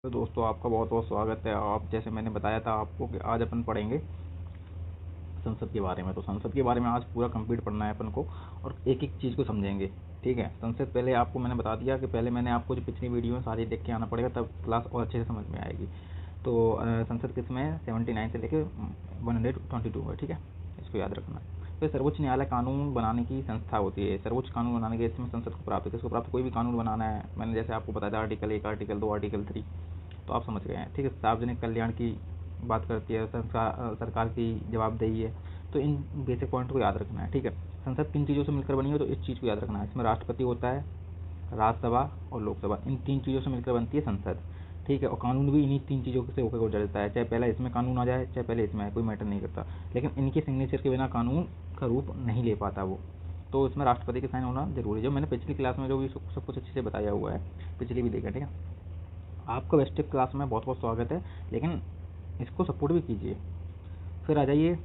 तो दोस्तों आपका बहुत बहुत स्वागत है। आप जैसे मैंने बताया था आपको कि आज अपन पढ़ेंगे संसद के बारे में। तो संसद के बारे में आज पूरा कंप्लीट पढ़ना है अपन को और एक एक चीज़ को समझेंगे। ठीक है, संसद पहले आपको मैंने बता दिया कि पहले मैंने आपको जो पिछली वीडियो में सारी देख के आना पड़ेगा, तब क्लास और अच्छे से समझ में आएगी। तो संसद किसमें 79 से लेकर 122 है। ठीक है, इसको याद रखना। तो सर्वोच्च न्यायालय कानून बनाने की संस्था होती है। सर्वोच्च कानून बनाने के इसमें संसद को प्राप्त है। किसको प्राप्त? कोई भी कानून बनाना है, मैंने जैसे आपको बताया था आर्टिकल 1, आर्टिकल 2, आर्टिकल 3, तो आप समझ गए हैं। ठीक है, सार्वजनिक कल्याण की बात करती है, सरकार की जवाबदेही है। तो इन बेसिक पॉइंट को याद रखना है। ठीक है, संसद किन चीज़ों से मिलकर बनी है, तो इस चीज़ को याद रखना है। इसमें राष्ट्रपति होता है, राज्यसभा और लोकसभा, इन 3 चीज़ों से मिलकर बनती है संसद। ठीक है, और कानून भी इन्हीं 3 चीज़ों से होकर गुजरता है। चाहे पहले इसमें कानून आ जाए, चाहे पहले इसमें आए, कोई मैटर नहीं करता। लेकिन इनके सिग्नेचर के बिना कानून का रूप नहीं ले पाता वो। तो इसमें राष्ट्रपति के साइन होना जरूरी है। जो मैंने पिछली क्लास में जो भी सब कुछ अच्छे से बताया हुआ है, पिछली भी देखा। ठीक है, आपका बेस्ट क्लास में बहुत बहुत स्वागत है, लेकिन इसको सपोर्ट भी कीजिए। फिर आ जाइए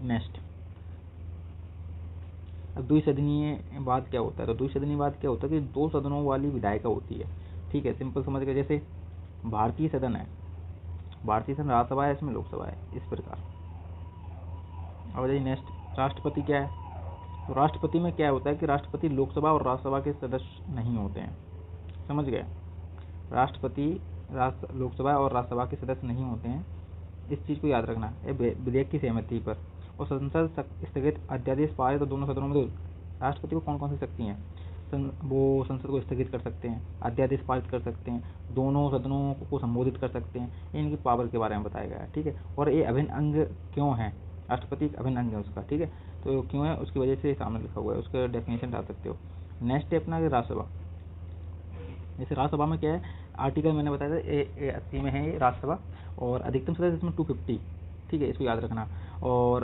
नेक्स्ट। अब द्विसदनीयवाद क्या होता है? तो द्विसदनीयवाद क्या होता है कि 2 सदनों वाली विधायिका होती है। ठीक है, सिंपल समझ गए। जैसे भारतीय सदन है, भारतीय सदन राज्यसभा है, इसमें लोकसभा है, इस प्रकार। अब जाइए नेक्स्ट, राष्ट्रपति क्या है? तो राष्ट्रपति में क्या होता है कि राष्ट्रपति लोकसभा और राज्यसभा के सदस्य नहीं होते हैं। समझ गए? राष्ट्रपति लोकसभा और राज्यसभा के सदस्य नहीं होते हैं, इस चीज़ को याद रखना है विधेयक की सहमति पर। और संसद स्थगित अध्यादेश पारित तो दोनों सदनों में राष्ट्रपति को कौन कौन सी शक्ति हैं? वो संसद को स्थगित कर सकते हैं, अध्यादेश पारित कर सकते हैं, दोनों सदनों को संबोधित कर सकते हैं। इनकी पावर के बारे में बताया गया है। ठीक है, और ये अभिन्न अंग क्यों है? राष्ट्रपति एक अभिन्न अंग है उसका। ठीक है, तो क्यों है उसकी वजह से सामने लिखा हुआ है, उसका डेफिनेशन डाल सकते हो। नेक्स्ट है अपना राज्यसभा। जैसे राज्यसभा में क्या है, आर्टिकल मैंने बताया था 80 में है ये राज्यसभा, और अधिकतम सदस्य इसमें 250। ठीक है, इसको याद रखना। और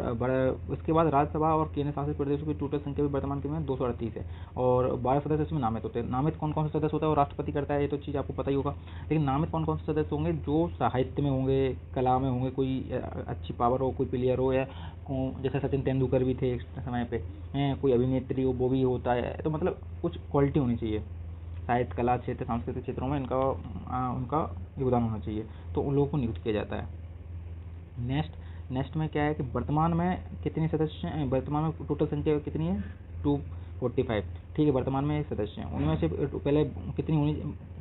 उसके बाद राज्यसभा और केंद्र शासित प्रदेशों की टोटल संख्या भी वर्तमान के में 238 है, और 12 सदस्य इसमें नामित होते हैं। नामित कौन कौन से सदस्य होता है? और राष्ट्रपति करता है, ये तो चीज़ आपको पता ही होगा। लेकिन नामित कौन कौन से सदस्य होंगे? जो साहित्य में होंगे, कला में होंगे, कोई अच्छी पावर हो, कोई प्लेयर हो, या जैसे सचिन तेंदुलकर भी थे एक समय पे, कोई अभिनेत्री हो, वो भी होता है। तो मतलब कुछ क्वालिटी होनी चाहिए। साहित्य, कला क्षेत्र, सांस्कृतिक क्षेत्रों में उनका योगदान होना चाहिए, तो उन लोगों को नियुक्त किया जाता है। नेक्स्ट में क्या है कि वर्तमान में कितने सदस्य हैं? वर्तमान में टोटल संख्या कितनी है? 245। ठीक है, वर्तमान में सदस्य हैं, उनमें से पहले कितनी होनी,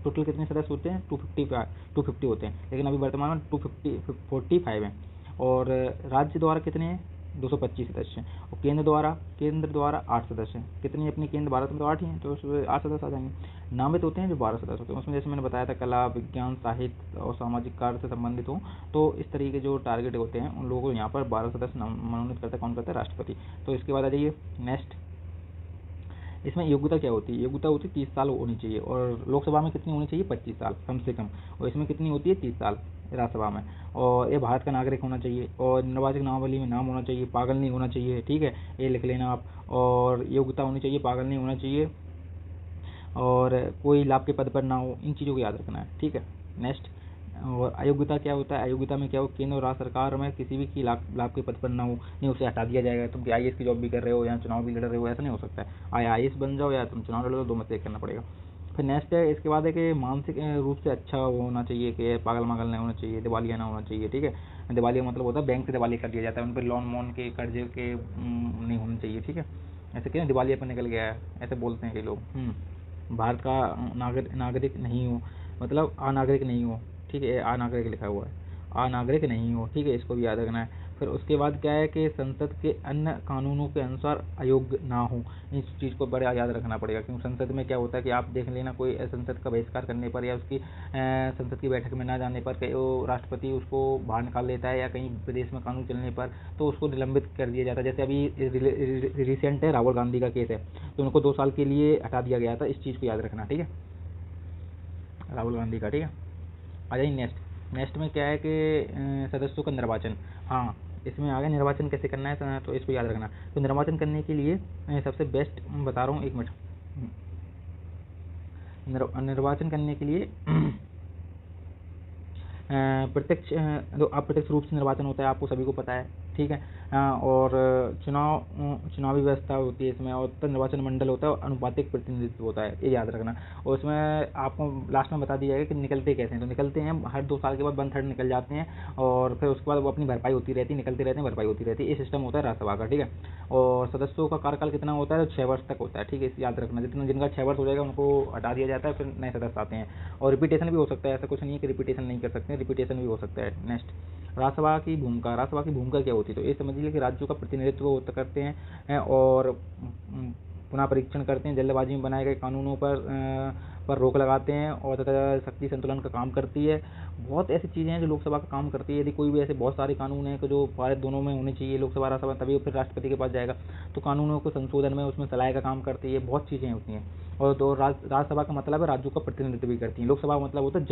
टोटल कितने सदस्य होते हैं? 250 होते हैं, लेकिन अभी वर्तमान में 245 हैं। और राज्य द्वारा कितने हैं? 225 सदस्य हैं। और केंद्र द्वारा 8 सदस्य हैं। कितनी अपनी केंद्र? भारत में तो 8 ही हैं, तो उसमें 8 सदस्य आ जाएंगे। नामित होते हैं जो 12 सदस्य होते हैं, उसमें जैसे मैंने बताया था कला, विज्ञान, साहित्य और सामाजिक कार्य से संबंधित हो, तो इस तरीके के जो टारगेट होते हैं उन लोगों को यहाँ पर 12 सदस्य मनोनीत करता है। कौन करता है? राष्ट्रपति। तो इसके बाद आ जाइए नेक्स्ट। इसमें योग्यता क्या होती है? योग्यता होती है 30 साल होनी चाहिए, और लोकसभा में कितनी होनी चाहिए? 25 साल कम से कम। और इसमें कितनी होती है? 30 साल राज्यसभा में। और ये भारत का नागरिक होना चाहिए, और निर्वाचक नामावली में नाम होना चाहिए, पागल नहीं होना चाहिए। ठीक है, ये लिख लेना आप। और योग्यता होनी चाहिए, पागल नहीं होना चाहिए, और कोई लाभ के पद पर ना हो। इन चीज़ों को याद रखना है। ठीक है, नेक्स्ट। और अयोग्यता क्या होता है? अयोग्यता में क्या हो? केंद्र और राज्य सरकार में किसी भी की लाभ के पद पर ना हो, नहीं उसे हटा दिया जाएगा। तुम IAS की जॉब भी कर रहे हो या चुनाव भी लड़ रहे हो, ऐसा नहीं हो सकता है। IAS बन जाओ या तुम चुनाव लड़ लो, 2 में से एक करना पड़ेगा। फिर नेक्स्ट है, इसके बाद है कि मानसिक रूप से अच्छा होना चाहिए, कि पागल मागल नहीं होना चाहिए, दिवालिया ना होना चाहिए। ठीक है, दिवालिया मतलब होता है बैंक से दिवालिया कर दिया जाता है, उन पर लोन मोन के कर्जे के नहीं होने चाहिए। ठीक है, ऐसे क्यों दिवालिया पर निकल गया है, ऐसे बोलते हैं कई लोग। भारत का नागरिक नहीं हो, मतलब अनागरिक नहीं हो। ठीक है, अनागरिक लिखा हुआ है, अनागरिक नहीं हो। ठीक है, इसको भी याद रखना है। फिर उसके बाद क्या है कि संसद के अन्य कानूनों के अनुसार अयोग्य ना हो। इस चीज़ को बड़ा याद रखना पड़ेगा, क्योंकि संसद में क्या होता है कि आप देख लेना, कोई संसद का बहिष्कार करने पर या उसकी संसद की बैठक में ना जाने पर वो राष्ट्रपति उसको बाहर निकाल लेता है, या कहीं प्रदेश में कानून चलने पर तो उसको निलंबित कर दिया जाता है। जैसे अभी रिसेंट है, राहुल गांधी का केस है, तो उनको 2 साल के लिए हटा दिया गया था। इस चीज़ को याद रखना। ठीक है, राहुल गांधी का। ठीक है, आ जाइए नेक्स्ट में क्या है कि सदस्यों का निर्वाचन। हाँ, इसमें आगे निर्वाचन कैसे करना है, तो इसको याद रखना। तो निर्वाचन करने के लिए सबसे बेस्ट बता रहा हूँ, 1 मिनट। निर्वाचन करने के लिए प्रत्यक्ष अप्रत्यक्ष रूप से निर्वाचन होता है, आपको सभी को पता है। ठीक है। और चुनावी व्यवस्था होती है इसमें, और निर्वाचन मंडल होता है और अनुपातिक प्रतिनिधित्व होता है, ये याद रखना। और इसमें आपको लास्ट में बता दिया जाएगा कि निकलते कैसे हैं। तो निकलते हैं हर 2 साल के बाद 1/3 निकल जाते हैं, और फिर उसके बाद वो अपनी भरपाई होती रहती है, निकलते रहते हैं, भरपाई होती रहती है। ये सिस्टम होता है राज्यसभा का, ठीक है। और सदस्यों का कार्यकाल कितना होता है? तो 6 वर्ष तक होता है, ठीक है, इसे याद रखना। जिनका 6 वर्ष हो जाएगा उनको हटा दिया जाता है, फिर नए सदस्य आते हैं। और रिपीटेशन भी हो सकता है, ऐसा कुछ नहीं है कि रिपीटेशन नहीं कर सकते, रिपीटेशन भी हो सकता है। नेक्स्ट, राज्यसभा की भूमिका क्या होती है? तो ये समझ लीजिए कि राज्यों का प्रतिनिधित्व करते हैं और पुनः परीक्षण करते हैं, जल्दबाजी में बनाए गए कानूनों पर रोक लगाते हैं, और तथा शक्ति संतुलन का काम करती है। बहुत ऐसी चीज़ें हैं जो लोकसभा का काम करती है। यदि कोई भी ऐसे बहुत सारे कानून हैं कि जो पारित दोनों में होने चाहिए, लोकसभा राज्यसभा, तभी फिर राष्ट्रपति के पास जाएगा, तो कानूनों को संशोधन में उसमें सलाह का काम करती है। बहुत चीज़ें होती हैं। और तो राज्यसभा का मतलब है राज्यों का प्रतिनिधित्व भी करती है। लोकसभा का मतलब होता है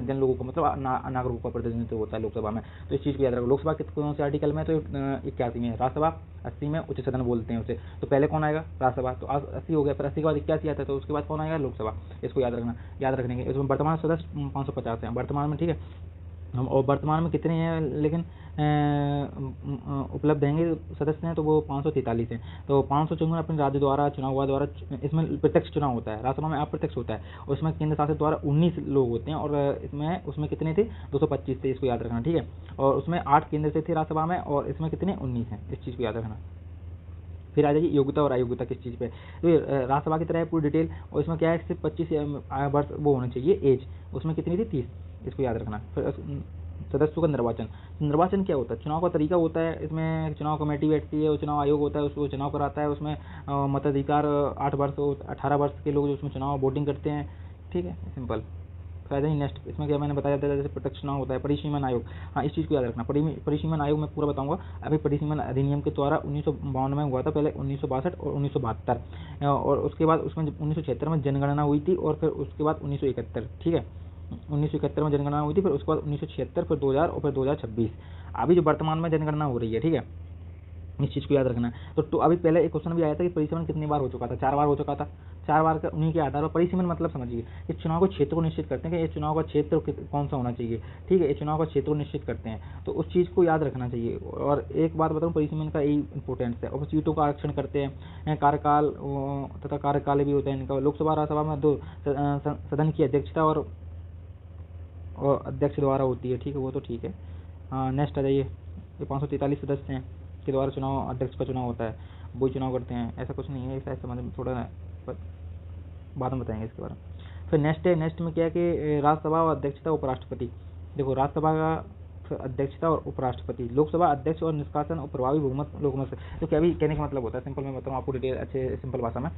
जन लोगों का, मतलब नागरिकों का प्रतिनिधित्व होता है लोकसभा में। तो इस चीज़ को याद रखो। लोकसभा के कौन से आर्टिकल में? तो 81 में। राज्यसभा 80 में, उच्च सदन बोलते हैं उसे। तो पहले कौन आएगा? राज्यसभा। तो 80 हो गया, फिर 80 के बाद 81 आता है, तो उसके बाद कौन आएगा? लोकसभा। इसको याद रखने के। इसमें वर्तमान सदस्य 550 हैं वर्तमान में, ठीक है। और वर्तमान में कितने हैं लेकिन उपलब्ध हैं सदस्य हैं? तो वो 543 हैं। तो 554 अपने राज्य द्वारा चुनाव हुआ द्वारा, इसमें प्रत्यक्ष चुनाव होता है, राज्यसभा में अप्रत्यक्ष होता है। और इसमें केंद्र शासित द्वारा 19 लोग होते हैं, और उसमें कितने थे? 225 थे, इसको याद रखना, ठीक है। और उसमें 8 केंद्र से थे राज्यसभा में, और इसमें कितने? 19 हैं, इस चीज़ को याद रखना। फिर आ जाइए योग्यता और अयोग्यता किस चीज़ पे। तो ये राज्यसभा की तरह है पूरी डिटेल, और इसमें क्या है? सिर्फ 25 वर्ष वो होने चाहिए एज। उसमें कितनी थी? 30, इसको याद रखना। फिर सदस्यों का निर्वाचन क्या होता है? चुनाव का तरीका होता है। इसमें चुनाव कमेटी बैठती है, और चुनाव आयोग होता है, उसको चुनाव कराता है। उसमें मताधिकार 18 वर्ष के लोग जो उसमें चुनाव वोटिंग करते हैं, ठीक है, सिंपल। फायदा ही नेक्स्ट, इसमें क्या मैंने बताया था, जैसे प्रत्यक्ष चुनाव होता है। परिसीमन आयोग, हाँ, इस चीज़ को याद रखना। परिसीमन आयोग मैं पूरा बताऊंगा। अभी परिसीमन अधिनियम के द्वारा 1952 में हुआ था, पहले 1962 और 1972, और उसके बाद उसमें 1976 में जनगणना हुई थी, और फिर उसके बाद 1971, ठीक है, 1971 में जनगणना हुई थी, फिर उसके बाद 1976, फिर 2000, और फिर 2026। अभी जो वर्तमान में जनगणना हो रही है, ठीक है, इस चीज़ को याद रखना है। तो अभी पहले एक क्वेश्चन भी आया था कि परिसीमन कितनी बार हो चुका था? 4 बार हो चुका था। 4 बार का उन्हीं के आधार पर परिसीमन मतलब समझिए, इस चुनाव के क्षेत्र को निश्चित करते हैं कि ये चुनाव का क्षेत्र कौन सा होना चाहिए, ठीक है, ये चुनाव का क्षेत्र को निश्चित करते हैं। तो उस चीज़ को याद रखना चाहिए। और एक बात बताऊँ, परिसीमन का यही इंपॉर्टेंस है। और सीटों का आरक्षण करते हैं, कार्यकाल तथा कार्यकाल भी होता है इनका। लोकसभा राज्यसभा में 2 सदन की अध्यक्षता और अध्यक्ष द्वारा होती है, ठीक है, वो तो ठीक है। हाँ, नेक्स्ट आ जाइए। ये 543 सदस्य हैं के द्वारा चुनाव, अध्यक्ष का चुनाव होता है, वो चुनाव करते हैं, ऐसा कुछ नहीं है। ऐसा समझ में थोड़ा बाद में बताएंगे इसके बारे में। फिर नेक्स्ट में क्या है कि राज्यसभा और अध्यक्षता, उपराष्ट्रपति। देखो, राज्यसभा का अध्यक्षता और उपराष्ट्रपति, लोकसभा अध्यक्ष और निष्कासन और प्रभावी बहुमत लोकमत से। तो क्या भी कहने का मतलब होता है, सिंपल मैं बताऊँ आपको डिटेल अच्छे सिंपल भाषा में,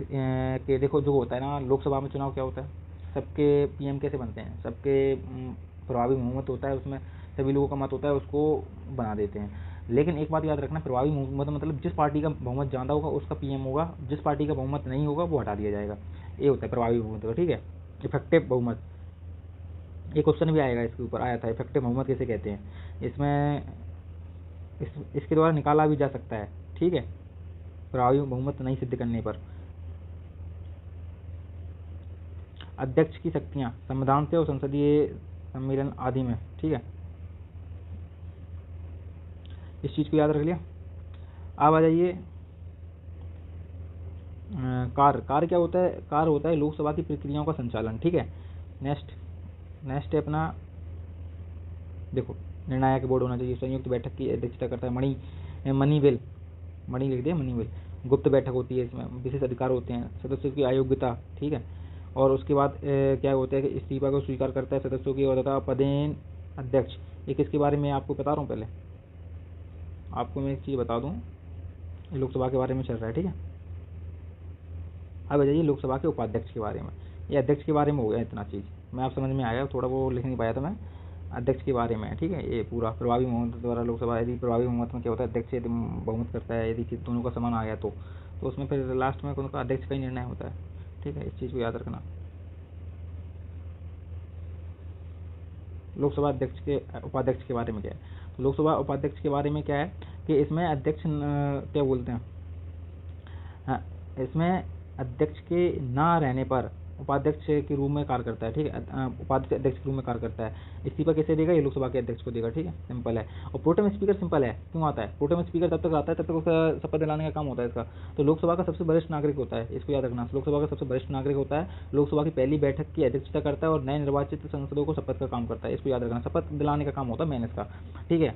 कि देखो जो होता है ना, लोकसभा में चुनाव क्या होता है, सबके पीएम कैसे बनते हैं, सबके प्रभावी बहुमत होता है, उसमें सभी लोगों का मत होता है, उसको बना देते हैं। लेकिन एक बात याद रखना, प्रभावी बहुमत मतलब जिस पार्टी का बहुमत ज़्यादा होगा उसका पीएम होगा, जिस पार्टी का बहुमत नहीं होगा वो हटा दिया जाएगा। ये होता है प्रभावी बहुमत का, ठीक है। इफेक्टिव बहुमत, एक क्वेश्चन भी आएगा इसके ऊपर, आया था, इफेक्टिव बहुमत किसे कहते हैं। इसमें इसके द्वारा निकाला भी जा सकता है, ठीक है, प्रभावी बहुमत नहीं सिद्ध करने पर। अध्यक्ष की शक्तियां संविधान से और संसदीय सम्मेलन आदि में, ठीक है, इस चीज़ को याद रख लिया। अब आ जाइए कार्य क्या होता है? कार्य होता है लोकसभा की प्रक्रियाओं का संचालन, ठीक है। नेक्स्ट है अपना, देखो, निर्णायक बोर्ड होना चाहिए, संयुक्त बैठक की अध्यक्षता करता है। मणि लिख दिया, मणिवेल। गुप्त बैठक होती है, इसमें विशेष अधिकार होते हैं। सदस्यों की अयोग्यता, ठीक है। और उसके बाद क्या होता है कि इस्तीफा को स्वीकार करता है सदस्यों की, और तथा पदेन अध्यक्ष। ये किसके बारे में आपको बता रहा हूँ, पहले आपको मैं एक चीज़ बता दूँ, लोकसभा के बारे में चल रहा है, ठीक है। अब आ जाइए लोकसभा के उपाध्यक्ष के बारे में। ये अध्यक्ष के बारे में हो गया इतना चीज़, मैं आप समझ में आया, थोड़ा वो लिख नहीं पाया था मैं, अध्यक्ष के बारे में, ठीक है। ये पूरा प्रभावी बहुमत द्वारा लोकसभा, यदि प्रभावी बहुमत में क्या होता है, अध्यक्ष यदि बहुमत करता है, यदि दोनों का समान आ गया तो उसमें फिर लास्ट में उनका अध्यक्ष का ही निर्णय होता है, ठीक है, इस चीज़ को याद रखना। लोकसभा अध्यक्ष के उपाध्यक्ष के बारे में क्या है? तो लोकसभा उपाध्यक्ष के बारे में क्या है कि इसमें अध्यक्ष क्या बोलते हैं, हाँ, इसमें अध्यक्ष के ना रहने पर उपाध्यक्ष के रूप में कार्य करता है, ठीक है, उपाध्यक्ष अध्यक्ष के रूप में कार्य करता है। इस्तीफा कैसे देगा, ये लोकसभा के अध्यक्ष को देगा, ठीक है, सिंपल है। और प्रोटेम स्पीकर सिंपल है, क्यों आता है, प्रोटेम स्पीकर तब तक आता है तब तक उसका शपथ दिलाने का काम होता है इसका। तो लोकसभा का सबसे वरिष्ठ नागरिक होता है, इसको याद रखना, लोकसभा का सबसे वरिष्ठ नागरिक होता है, लोकसभा की पहली बैठक की अध्यक्षता करता है और नए निर्वाचित सांसदों को शपथ का काम करता है, इसको याद रखना, शपथ दिलाने का काम होता है मेन इसका, ठीक है।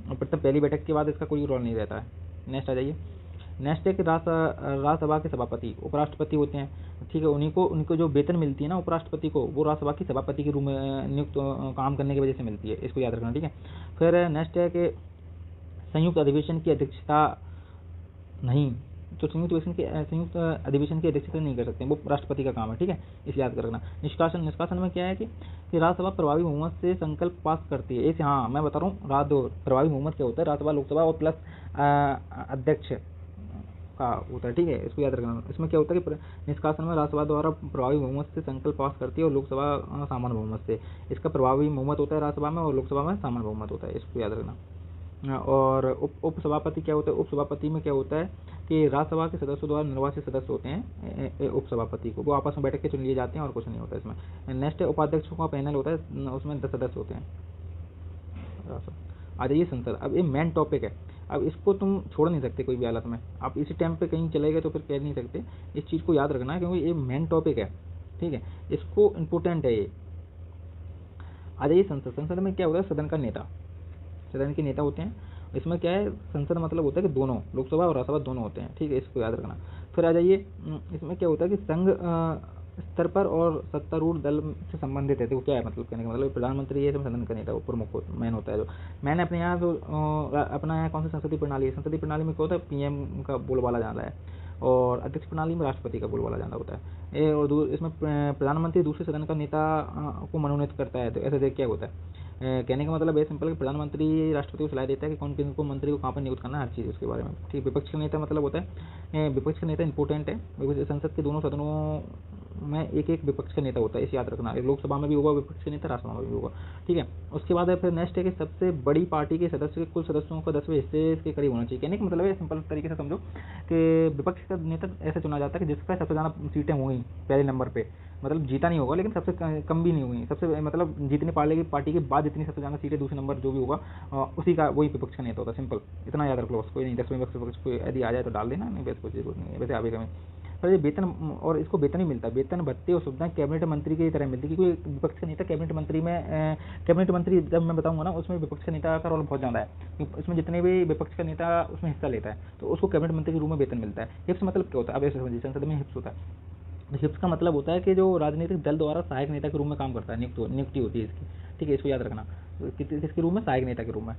और प्रथम पहली बैठक के बाद इसका कोई रोल नहीं रहता है। नेक्स्ट आ जाइए। नेक्स्ट है कि राज्यसभा के सभापति उपराष्ट्रपति होते हैं, ठीक है, उनको जो वेतन मिलती है ना उपराष्ट्रपति को, वो राज्यसभा की सभापति के रूप में नियुक्त काम करने की वजह से मिलती है, इसको याद रखना, ठीक है। फिर नेक्स्ट है कि संयुक्त अधिवेशन की अध्यक्षता नहीं, तो संयुक्त अधिवेशन की अध्यक्षता नहीं कर सकते, वो राष्ट्रपति का काम है, ठीक है, इसे याद रखना। निष्कासन में क्या है कि राज्यसभा प्रभावी बहुमत से संकल्प पास करती है, ऐसे, हाँ मैं बता रहा हूँ, प्रभावी बहुमत क्या होता है, राज्यसभा लोकसभा और प्लस अध्यक्ष का होता है, ठीक है, इसको याद रखना। इसमें क्या होता है कि निष्कासन में राज्यसभा द्वारा प्रभावी बहुमत से संकल्प पास करती है और लोकसभा सामान्य बहुमत से, इसका प्रभावी बहुमत होता है राज्यसभा में और लोकसभा में सामान्य बहुमत होता है, इसको याद रखना। और उपसभापति क्या होता है, उपसभापति में क्या होता है कि राज्यसभा के सदस्यों द्वारा निर्वाचित सदस्य होते हैं उपसभापति को, वो आपस में बैठ के चुन लिए जाते हैं और कुछ नहीं होता इसमें। नेक्स्ट उपाध्यक्षों का पैनल होता है, उसमें 10 सदस्य होते हैं। आ जाइए संसद, अब ये मेन टॉपिक है, अब इसको तुम छोड़ नहीं सकते कोई भी हालत में, आप इसी टाइम पे कहीं चले गए तो फिर कह नहीं सकते, इस चीज़ को याद रखना है क्योंकि ये मेन टॉपिक है, ठीक है, इसको इम्पोर्टेंट है ये। आ जाइए संसद में क्या होता है, सदन का नेता, सदन के नेता होते हैं। इसमें क्या है, संसद मतलब होता है कि दोनों लोकसभा और राज्यसभा दोनों होते हैं, ठीक है, इसको याद रखना। फिर आ जाइए, इसमें क्या होता है कि संघ स्तर पर और सत्तारूढ़ दल से संबंधित है, तो क्या है मतलब, कहने का मतलब प्रधानमंत्री है सदन का नेता, वो प्रमुख मैन होता है। जो मैंने अपने यहाँ जो अपना यहाँ कौन सी संसदीय प्रणाली है, संसदीय प्रणाली में क्या होता है, पीएम का बोलबाला जाना है और अध्यक्ष प्रणाली में राष्ट्रपति का बोलबाला जाना होता है। और इसमें प्रधानमंत्री दूसरे सदन का नेता को मनोनीत करता है, तो ऐसे देख क्या होता है, कहने का मतलब है सिंपल कि प्रधानमंत्री राष्ट्रपति को सलाह देता है कि कौन किन को मंत्री को कहाँ पर नियुक्त करना है, हर चीज़ उसके बारे में, ठीक। विपक्ष का नेता मतलब होता है, विपक्ष का नेता इंपॉर्टेंट है, संसद के दोनों सदनों में एक एक विपक्ष का नेता होता है, इसे याद रखना, लोकसभा में भी होगा विपक्ष का नेता, राज्यसभा में भी होगा, ठीक है। उसके बाद है फिर नेक्स्ट है कि सबसे बड़ी पार्टी के सदस्य के कुल सदस्यों का 10वें हिस्से के करीब होना चाहिए। कहने का मतलब है सिंपल तरीके से समझो कि विपक्ष का नेता ऐसा चुना जाता है कि जिसका सबसे ज़्यादा सीटें होंगी पहले नंबर पे, मतलब जीता नहीं होगा लेकिन सबसे कम भी नहीं हुई, सबसे मतलब जीतने वाले पार्टी के बाद जितनी सबसे ज़्यादा सीटें दूसरे नंबर जो भी होगा उसी का वही विपक्ष का नेता होता है, सिंपल इतना याद रख लो, कोई नहीं 10वें विपक्ष को यदि आ जाए तो डाल देना, नहीं वैसे कुछ जरूरत नहीं है, वैसे आगे कमें। पर ये वेतन, और इसको वेतन ही मिलता है, वेतन भत्ते और सुविधाएं कैबिनेट मंत्री की तरह मिलती है, क्योंकि विपक्ष का नेता कैबिनेट मंत्री में कैबिनेट मंत्री जब मैं बताऊंगा ना उसमें विपक्ष का नेता का रोल बहुत ज़्यादा है, इसमें जितने भी विपक्ष का नेता उसमें हिस्सा लेता है तो उसको कैबिनेट मंत्री के रूप में वेतन मिलता है। हिप्स मतलब क्या होता है, अब ऐसे समझिए, संसद में हिप्स होता है, हिप्स का मतलब होता है कि जो राजनीतिक दल द्वारा सहायक नेता के रूप में काम करता है, नियुक्ति होती है इसकी, ठीक है, इसको याद रखना, किसके रूप में, सहायक नेता के रूप में।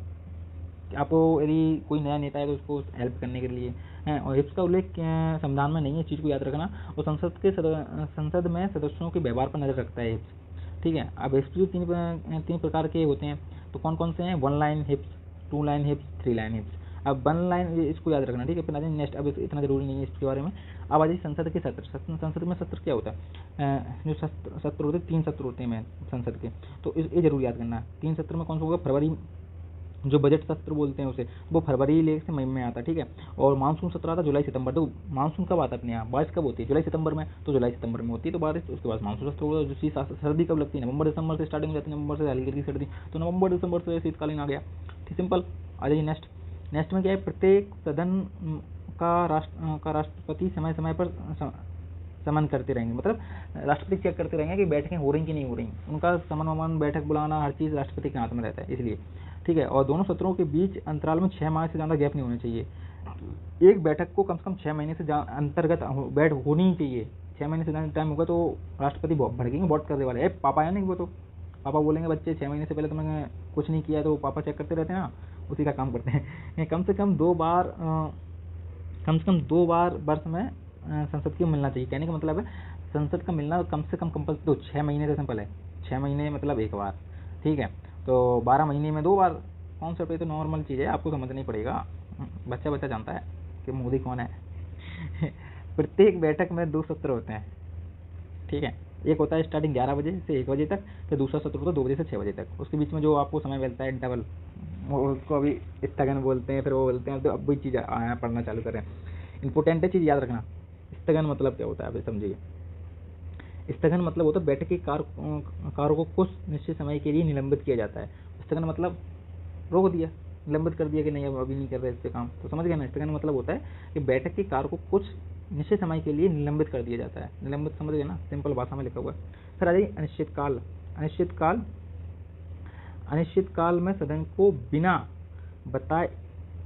आपको यदि कोई नया नेता है तो उसको हेल्प करने के लिए है, और हिप्स का उल्लेख संविधान में नहीं है, इस चीज़ को याद रखना। और संसद में सदस्यों के व्यवहार पर नजर रखता है हिप्स, ठीक है। अब हिप्स भी तीन प्रकार के होते हैं, तो कौन कौन से हैं, 1 लाइन हिप्स, 2 लाइन हिप्स, 3 लाइन हिप्स। अब 1 लाइन इसको याद रखना, ठीक है, फिर नेक्स्ट, अब इतना जरूरी नहीं है इसके बारे में। अब आ जाइए संसद के सत्र, संसद में सत्र क्या होता है, जो सत्र होते हैं 3 सत्र होते हैं संसद के, तो ये जरूर याद करना। 3 सत्र में कौन सा होगा, फरवरी, जो बजट सत्र बोलते हैं उसे, वो फरवरी ले से मई में आता है, ठीक है। और मानसून सत्र आता है जुलाई सितंबर, तो मानसून कब आता है अपने यहाँ, बारिश कब होती है, जुलाई सितंबर में, तो जुलाई सितंबर में होती है तो बारिश, उसके बाद मानसून सत्र होगा। जो सर्दी कब लगती है, नवंबर दिसंबर से स्टार्टिंग हो जाती है, नवंबर से हल्की हल्की सर्दी, तो नवंबर दिसंबर से शीतकालीन आ गया, ठीक, सिंपल। आ जाइए नेक्स्ट में क्या है, प्रत्येक सदन का राष्ट्रपति समय समय पर समन करते रहेंगे, मतलब राष्ट्रपति चेक करते रहेंगे कि बैठकें हो रही कि नहीं हो रही, उनका समन बैठक बुलाना हर चीज़ राष्ट्रपति के हाथ में रहता है, इसलिए, ठीक है। और दोनों सत्रों के बीच अंतराल में 6 माह से ज़्यादा गैप नहीं होना चाहिए, एक बैठक को कम से कम 6 महीने से अंतर्गत बैठ होनी ही चाहिए। 6 महीने से ज़्यादा टाइम होगा तो राष्ट्रपति भड़केंगे, वोट करने वाले, पापा है नहीं, वो तो पापा बोलेंगे बच्चे 6 महीने से पहले तुमने कुछ नहीं किया, तो पापा चेक करते रहते हैं ना, उसी का काम करते हैं। कम से कम 2 बार वर्ष में संसद की मिलना चाहिए, कहने का मतलब है संसद का मिलना कम से कम कंपल्सरी, तो 6 महीने से सिंपल है, 6 महीने मतलब 1 बार, ठीक है। तो 12 महीने में 2 बार, कॉन्सेप्ट है तो नॉर्मल चीज़ है, आपको समझना ही पड़ेगा, बच्चा जानता है कि मोदी कौन है। प्रत्येक बैठक में 2 सत्र होते हैं, ठीक है, एक होता है स्टार्टिंग 11 बजे से 1 बजे तक, फिर दूसरा सत्र होता है 2 बजे से 6 बजे तक, उसके बीच में जो आपको समय मिलता है इंटरवल, उसको अभी स्थगन बोलते हैं, फिर वो बोलते हैं, तो अब वही चीज़ पढ़ना चालू करें, इंपॉर्टेंट है चीज़ याद रखना। स्थगन मतलब क्या होता है, अभी समझिए। स्थगन मतलब होता है बैठक के कार्य को कुछ निश्चित समय के लिए निलंबित किया जाता है। स्थगन मतलब रोक दिया, निलंबित कर दिया कि नहीं अब अभी नहीं कर रहे इस पे काम, तो समझ गए ना। स्थगन मतलब होता है कि बैठक के कार्य को कुछ निश्चित समय के लिए निलंबित कर दिया जाता है। निलंबित समझ गए ना, सिंपल भाषा में लिखा हुआ है। फिर आ जाइए अनिश्चितकाल। अनिश्चितकाल, अनिश्चितकाल में सदन को बिना बताए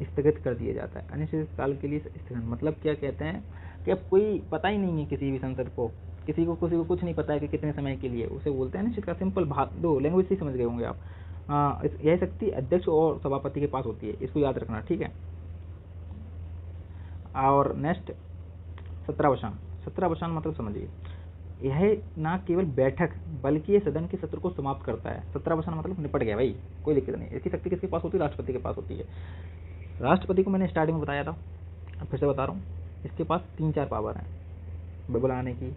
स्थगित कर दिया जाता है। अनिश्चितकाल के लिए स्थगन मतलब क्या कहते हैं कि अब कोई पता ही नहीं है किसी भी संसद को, किसी को कुछ नहीं पता है कि कितने समय के लिए, उसे बोलते हैं अनिश्चितकाल। सिंपल दो लैंग्वेज से समझ गए होंगे आप। यह शक्ति अध्यक्ष और सभापति के पास होती है, इसको याद रखना, ठीक है। और नेक्स्ट सत्रावसान। सत्रावसान मतलब समझिए, यह ना केवल बैठक बल्कि ये सदन के सत्र को समाप्त करता है। सत्रावसान मतलब निपट गया भाई, कोई दिक्कत नहीं। इसकी शक्ति किसके पास होती है? राष्ट्रपति के पास होती है। राष्ट्रपति को मैंने स्टार्टिंग में बताया था, अब फिर से बता रहा हूँ, इसके पास 3-4 पावर हैं, बुलाने की,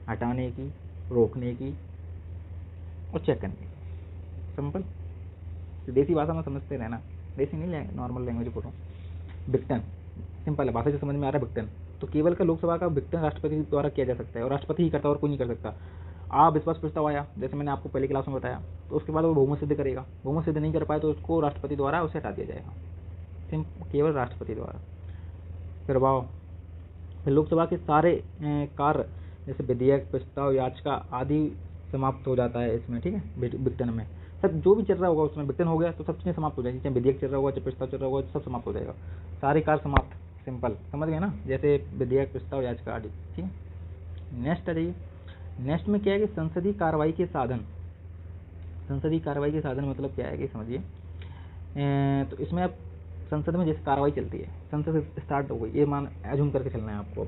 हटाने की, रोकने की और चेक करने की। सिंपल, देसी भाषा में समझते रहना, देसी नहीं, नॉर्मल लैंग्वेज बोलो। विघटन सिंपल है, भाषा जो समझ में आ रहा है, विघटन। तो केवल का लोकसभा का विघटन राष्ट्रपति द्वारा किया जा सकता है और राष्ट्रपति ही करता है और कोई नहीं कर सकता। अविश्वास प्रस्ताव आया, जैसे मैंने आपको पहले क्लास में बताया, तो उसके बाद वो बहुमत सिद्ध करेगा, बहुमत सिद्ध नहीं कर पाए तो उसको राष्ट्रपति द्वारा उसे हटा दिया जाएगा, केवल राष्ट्रपति द्वारा। प्रभाव, फिर लोकसभा के सारे कार्य जैसे विधेयक, प्रस्ताव, याचिका आदि समाप्त हो जाता है इसमें, ठीक है। विघटन में सब जो भी चल रहा होगा उसमें विघटन हो गया तो सब चीज़ें समाप्त हो जाएगी, चाहे विधेयक चल रहा होगा, चाहे प्रस्ताव चल रहा होगा, सब समाप्त हो जाएगा, सारे कार्य समाप्त। सिंपल समझ गए ना, जैसे विधेयक, प्रस्ताव, याचिका आदि, ठीक है। नेक्स्ट आ जाइए। नेक्स्ट में क्या है कि संसदीय कार्रवाई के साधन। संसदीय कार्रवाई के साधन मतलब क्या है कि समझिए, तो इसमें अब संसद में जैसे कार्रवाई चलती है, संसद स्टार्ट हो गई, ये मान अज्यूम करके चलना है आपको।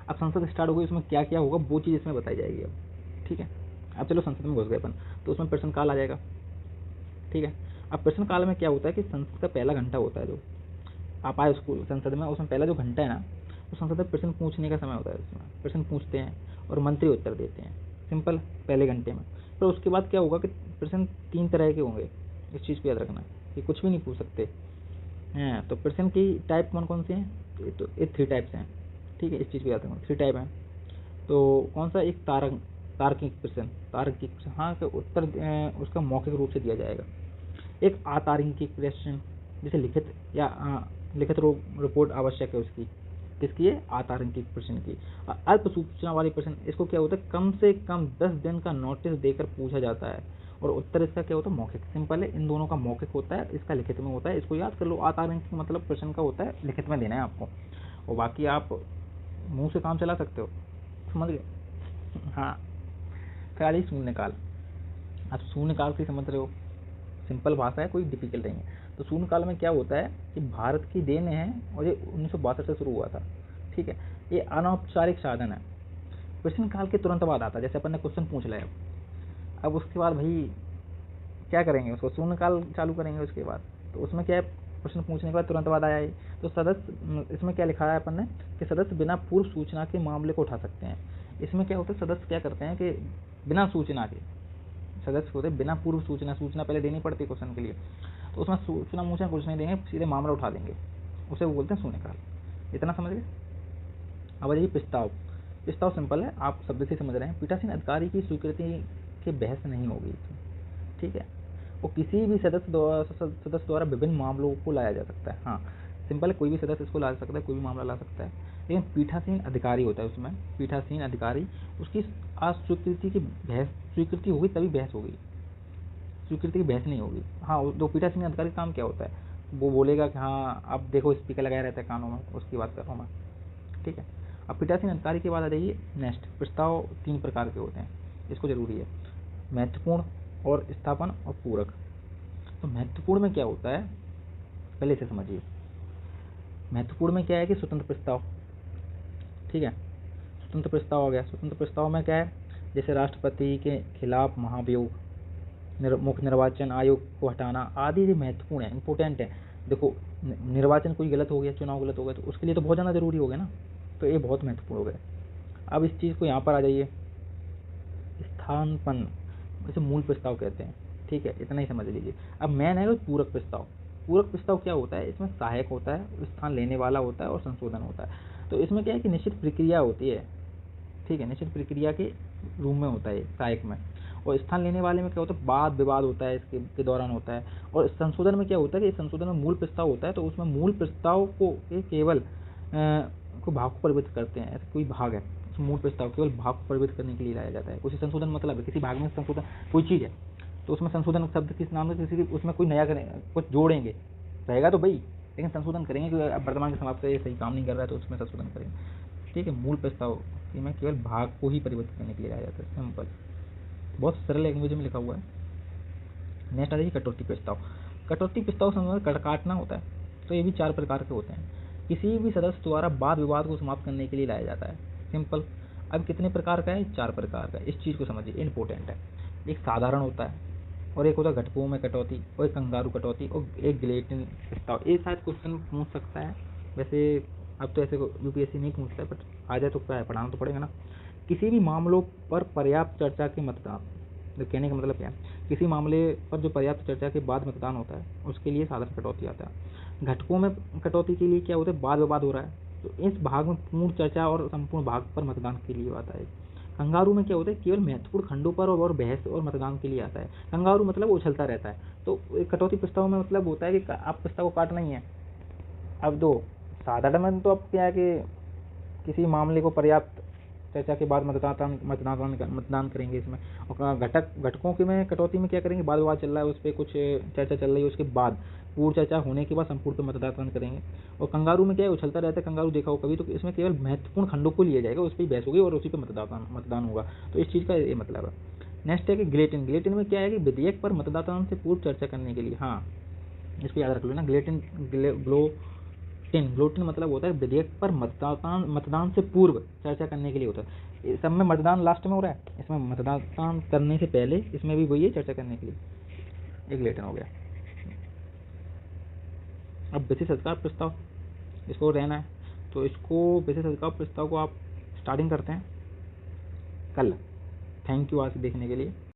अब संसद स्टार्ट हो गई, उसमें क्या क्या होगा वो चीज़ इसमें बताई जाएगी अब, ठीक है। अब चलो संसद में घुस गए अपन, तो उसमें प्रश्नकाल आ जाएगा, ठीक है। अब प्रश्नकाल में क्या होता है कि संसद का पहला घंटा होता है, जो आप आए स्कूल संसद में, उसमें पहला जो घंटा है ना, तो संसद में प्रश्न पूछने का समय होता है। उसमें प्रश्न पूछते हैं और मंत्री उत्तर देते हैं, सिंपल, पहले घंटे में। फिर उसके बाद क्या होगा कि प्रश्न 3 तरह के होंगे, इस चीज़ को याद रखना कि कुछ भी नहीं पूछ सकते हैं। तो प्रश्न की टाइप कौन कौन से हैं? तो ये 3 टाइप्स हैं, ठीक है, इस चीज़ को याद रखना, 3 टाइप हैं। तो कौन सा? एक तार्किक प्रश्न, तार्किक प्रश्न, हाँ, का उत्तर उसका मौखिक रूप से दिया जाएगा। एक अतार्किक प्रश्न, जैसे लिखित या लिखित रिपोर्ट आवश्यक है उसकी, किसकी है? अतार्किक प्रश्न की। अल्प सूचना वाले प्रश्न, इसको क्या होता है, कम से कम 10 दिन का नोटिस देकर पूछा जाता है और उत्तर इसका क्या होता है? मौखिक। सिंपल है, इन दोनों का मौखिक होता है, इसका लिखित में होता है, इसको याद कर लो। अतार्किक मतलब प्रश्न का होता है लिखित में देना है आपको, और बाकी आप मुंह से काम चला सकते हो, समझ गए? हाँ। फिर आ जाइए शून्यकाल। आप शून्यकाल से समझ रहे हो, सिंपल भाषा है, कोई डिफिकल्ट नहीं है। तो शून्यकाल में क्या होता है कि भारत की देन है और ये 1962 से शुरू हुआ था, ठीक है। ये अनौपचारिक साधन है, प्रश्नकाल के तुरंत बाद आता है। जैसे अपन ने क्वेश्चन पूछ लिया, अब उसके बाद भाई क्या करेंगे, उसको शून्यकाल चालू करेंगे उसके बाद। तो उसमें क्या है, प्रश्न पूछने के बाद तुरंत बाद आया है। तो सदस्य, इसमें क्या लिखा है अपन ने कि सदस्य बिना पूर्व सूचना के मामले को उठा सकते हैं। इसमें क्या होता है, सदस्य क्या करते हैं कि बिना सूचना के, सदस्य होते बिना पूर्व सूचना, सूचना पहले देनी पड़ती है क्वेश्चन के लिए, तो उसमें सूचना मूचना कुछ नहीं देंगे, सीधे मामला उठा देंगे, उसे वो बोलते हैं शून्यकाल। इतना समझ गए। अब आ जाइए प्रस्ताव। प्रस्ताव सिंपल है, आप शब्द से समझ रहे हैं, पीठासीन अधिकारी की स्वीकृति की बहस नहीं होगी, ठीक है। वो किसी भी सदस्य द्वारा विभिन्न मामलों को लाया जा सकता है। हाँ सिंपल है, कोई भी सदस्य इसको ला सकता है, कोई भी मामला ला सकता है, लेकिन पीठासीन अधिकारी होता है उसमें, पीठासीन अधिकारी, उसकी अस्वीकृति की बहस, स्वीकृति होगी तभी बहस होगी, स्वीकृति की बहस नहीं होगी। हाँ, दो पीठासीन अधिकारी का काम क्या होता है, वो बोलेगा कि हाँ अब देखो स्पीकर लगाया रहता है कानों में, उसकी बात कर रहा हूँ मैं, ठीक है। अब पीठासीन अधिकारी के बाद आ जाइए नेक्स्ट। प्रस्ताव 3 प्रकार के होते हैं, इसको जरूरी है, महत्वपूर्ण और स्थापन और पूरक। तो महत्वपूर्ण में क्या होता है, पहले इसे समझिए। महत्वपूर्ण में क्या है कि स्वतंत्र प्रस्ताव, ठीक है, स्वतंत्र प्रस्ताव हो गया। स्वतंत्र प्रस्ताव में क्या है, जैसे राष्ट्रपति के खिलाफ महाभियोग, मुख्य निर्वाचन आयोग को हटाना आदि, ये महत्वपूर्ण है, इंपॉर्टेंट है। देखो निर्वाचन कोई गलत हो गया, चुनाव गलत हो गया, तो उसके लिए तो बहुत ज़्यादा जरूरी हो गया ना, तो ये बहुत महत्वपूर्ण हो गया। अब इस चीज़ को यहाँ पर आ जाइए, स्थानापन्न, इसे मूल प्रस्ताव कहते हैं, ठीक है, इतना ही समझ लीजिए। अब मेन है पूरक प्रस्ताव। पूरक प्रस्ताव क्या होता है, इसमें सहायक होता है, स्थान लेने वाला होता है और संशोधन होता है। तो इसमें क्या है कि निश्चित प्रक्रिया होती है, ठीक है, निश्चित प्रक्रिया के रूम में होता है, सहायक में। और स्थान लेने वाले में क्या होता है, वाद विवाद होता है, इसके के दौरान होता है। और संशोधन में क्या होता है कि संशोधन में मूल प्रस्ताव होता है, तो उसमें मूल प्रस्ताव को के केवल को भाग को परिवर्तित करते हैं। ऐसा कोई भाग है, उस मूल प्रस्ताव केवल भाग को परिवर्तित करने के लिए लाया जाता है। उसी संशोधन मतलब है किसी भाग में संशोधन, कोई चीज़ है तो उसमें संशोधन शब्द किस नाम से, किसी उसमें कोई नया करें, कुछ जोड़ेंगे, रहेगा तो भाई, लेकिन संशोधन करेंगे कि अब वर्तमान के समाप्त ये सही काम नहीं कर रहा है तो उसमें संशोधन करेंगे। ठीक है, मूल प्रस्ताव में केवल भाग को ही परिवर्तित करने के लिए लाया जाता है। सिंपल, बहुत सरल लैंग्वेज में लिखा हुआ है। नेक्स्ट आ जाइए कटौती प्रस्ताव। कटौती प्रस्ताव समझ काटना होता है, तो ये भी 4 प्रकार के होते हैं। किसी भी सदस्य द्वारा वाद विवाद को समाप्त करने के लिए लाया जाता है। सिंपल। अब कितने प्रकार का है, 4 प्रकार का। इस चीज़ को समझिए, इंपॉर्टेंट है। एक साधारण होता है, और एक होता है घटकों में कटौती, और एक कंगारू कटौती, और एक गिलेटिन प्रस्ताव। ये शायद क्वेश्चन पूछ सकता है, वैसे अब तो ऐसे यूपीएससी नहीं पूछता है, बट आ जाए तो क्या है, पढ़ाना तो पड़ेगा ना। किसी भी मामलों पर पर्याप्त चर्चा के मतदान, तो कहने का मतलब क्या है, किसी मामले पर जो पर्याप्त चर्चा के बाद मतदान होता है उसके लिए साधारण कटौती आता है। घटकों में कटौती के लिए क्या होता है, वाद विवाद हो रहा है तो इस भाग में पूर्ण चर्चा और संपूर्ण भाग पर मतदान के लिए आता है। कंगारू में क्या होता है, केवल महत्वपूर्ण खंडों पर और बहस और मतदान के लिए आता है। कंगारू मतलब उछलता रहता है, तो एक कटौती प्रस्ताव में मतलब होता है कि आप प्रस्ताव को काटना ही है। अब दो साधारण में तो अब क्या है कि किसी मामले को पर्याप्त चर्चा के बाद मतदान करेंगे इसमें। और घटकों के में कटौती में क्या करेंगे, वाद विवाद चल रहा है उस पर कुछ चर्चा चल रही है, उसके बाद पूर्ण चर्चा होने के बाद संपूर्ण पे मतदान करेंगे। और कंगारू में क्या है, उछलता रहता है कंगारू, देखा हो कभी, तो इसमें केवल महत्वपूर्ण खंडों को लिया जाएगा, उस पर बहस होगी और उसी पर मतदान होगा। तो इस चीज़ का ये मतलब है। नेक्स्ट है कि गिलेटिन। गिलेटिन में क्या है कि विधेयक पर मतदान से पूर्व चर्चा करने के लिए, हाँ इसको याद रख लो ना, ग्लोटिन मतलब होता है विधेयक पर मतदान से पूर्व चर्चा करने के लिए होता है। इस सब में मतदान लास्ट में हो रहा है, इसमें मतदान करने से पहले इसमें भी वही है, चर्चा करने के लिए। एक ग्लोटिन हो गया। अब विशेष अधिकार प्रस्ताव, इसको रहना है, तो इसको विशेष अधिकार प्रस्ताव को आप स्टार्टिंग करते हैं कल। थैंक यू आज देखने के लिए।